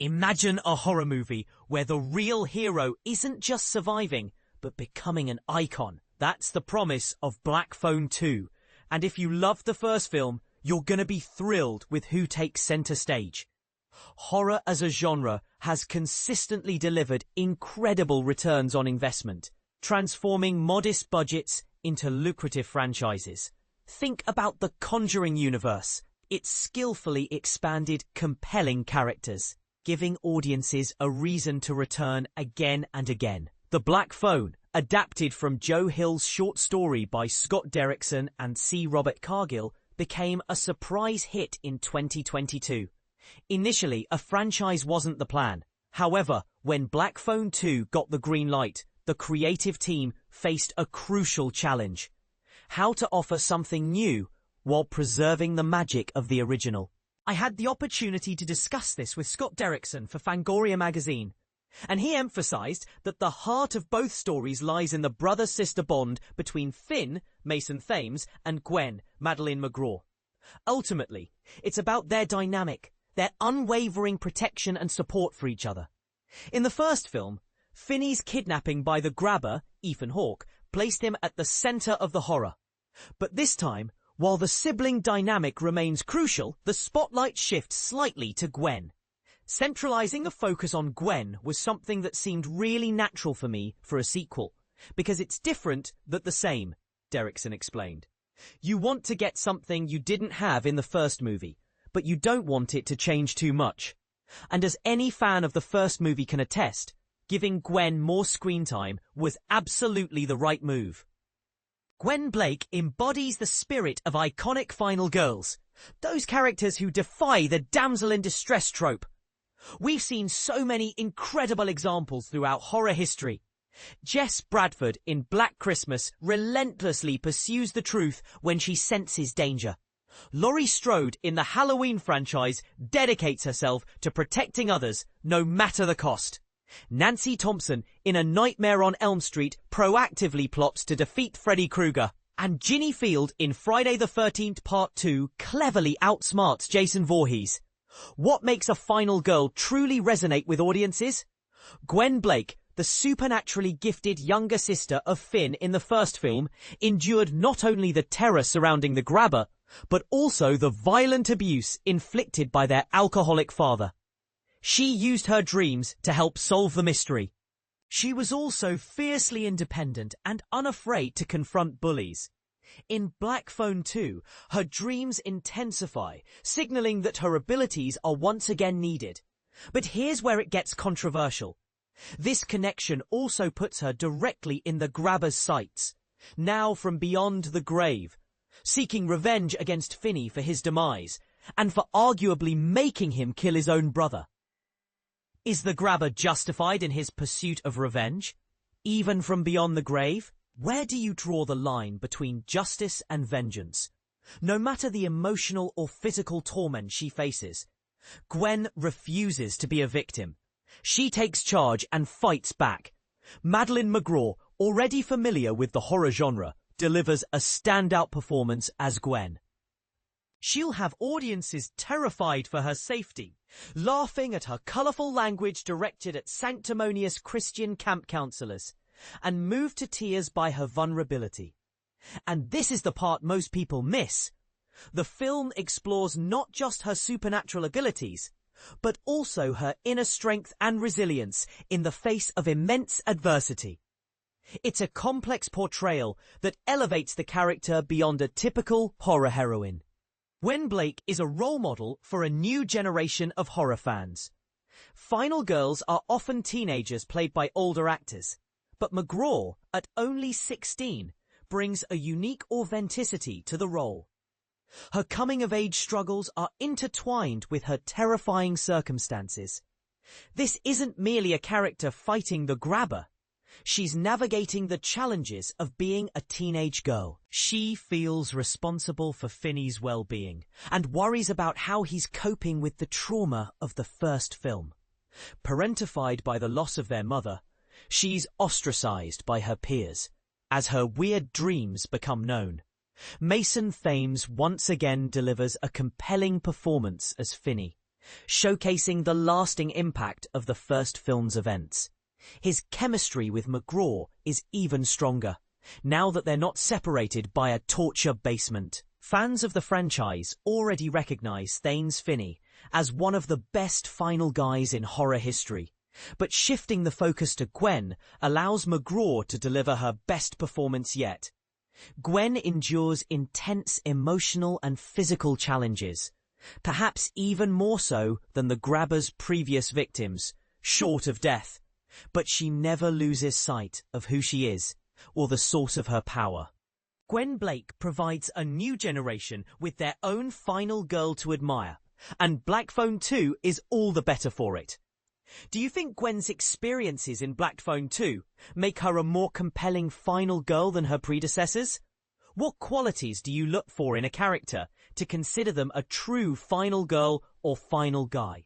Imagine a horror movie where the real hero isn't just surviving, but becoming an icon. That's the promise of Black Phone 2. And if you loved the first film, you're gonna be thrilled with who takes center stage. Horror as a genre has consistently delivered incredible returns on investment, transforming modest budgets into lucrative franchises. Think about the Conjuring universe. It's skillfully expanded, compelling characters, giving audiences a reason to return again and again. The Black Phone, adapted from Joe Hill's short story by Scott Derrickson and C. Robert Cargill, became a surprise hit in 2022. Initially, a franchise wasn't the plan. However, when Black Phone 2 got the green light, the creative team faced a crucial challenge: how to offer something new while preserving the magic of the original. I had the opportunity to discuss this with Scott Derrickson for Fangoria magazine, and he emphasized that the heart of both stories lies in the brother-sister bond between Finn, Mason Thames, and Gwen, Madeleine McGraw. Ultimately, it's about their dynamic, their unwavering protection and support for each other. In the first film, Finney's kidnapping by the grabber, Ethan Hawke, placed him at the center of the horror. But this time, while the sibling dynamic remains crucial, the spotlight shifts slightly to Gwen. Centralizing the focus on Gwen was something that seemed really natural for me for a sequel, because it's different but the same, Derrickson explained. You want to get something you didn't have in the first movie, but you don't want it to change too much. And as any fan of the first movie can attest, giving Gwen more screen time was absolutely the right move. Gwen Blake embodies the spirit of iconic final girls, those characters who defy the damsel in distress trope. We've seen so many incredible examples throughout horror history. Jess Bradford in Black Christmas relentlessly pursues the truth when she senses danger. Laurie Strode in the Halloween franchise dedicates herself to protecting others, no matter the cost. Nancy Thompson in A Nightmare on Elm Street proactively plots to defeat Freddy Krueger. And Ginny Field in Friday the 13th Part 2 cleverly outsmarts Jason Voorhees. What makes a final girl truly resonate with audiences? Gwen Blake, the supernaturally gifted younger sister of Finn in the first film, endured not only the terror surrounding the grabber, but also the violent abuse inflicted by their alcoholic father. She used her dreams to help solve the mystery. She was also fiercely independent and unafraid to confront bullies. In Black Phone 2, her dreams intensify, signaling that her abilities are once again needed. But here's where it gets controversial. This connection also puts her directly in the grabber's sights, now from beyond the grave, seeking revenge against Finney for his demise, and for arguably making him kill his own brother. Is the grabber justified in his pursuit of revenge, even from beyond the grave? Where do you draw the line between justice and vengeance? No matter the emotional or physical torment she faces, Gwen refuses to be a victim. She takes charge and fights back. Madeleine McGraw, already familiar with the horror genre, delivers a standout performance as Gwen. She'll have audiences terrified for her safety, laughing at her colourful language directed at sanctimonious Christian camp counselors, and moved to tears by her vulnerability. And this is the part most people miss. The film explores not just her supernatural abilities, but also her inner strength and resilience in the face of immense adversity. It's a complex portrayal that elevates the character beyond a typical horror heroine. Gwen Blake is a role model for a new generation of horror fans. Final girls are often teenagers played by older actors, but McGraw, at only 16, brings a unique authenticity to the role. Her coming-of-age struggles are intertwined with her terrifying circumstances. This isn't merely a character fighting the grabber. She's navigating the challenges of being a teenage girl. She feels responsible for Finney's well-being and worries about how he's coping with the trauma of the first film. Parentified by the loss of their mother, she's ostracized by her peers as her weird dreams become known. Mason Thames once again delivers a compelling performance as Finney, showcasing the lasting impact of the first film's events. His chemistry with McGraw is even stronger, now that they're not separated by a torture basement. Fans of the franchise already recognize Thanes Finney as one of the best final guys in horror history, but shifting the focus to Gwen allows McGraw to deliver her best performance yet. Gwen endures intense emotional and physical challenges, perhaps even more so than the grabber's previous victims, short of death, but she never loses sight of who she is or the source of her power. Gwen Blake provides a new generation with their own final girl to admire, and Black Phone 2 is all the better for it. Do you think Gwen's experiences in Black Phone 2 make her a more compelling final girl than her predecessors? What qualities do you look for in a character to consider them a true final girl or final guy?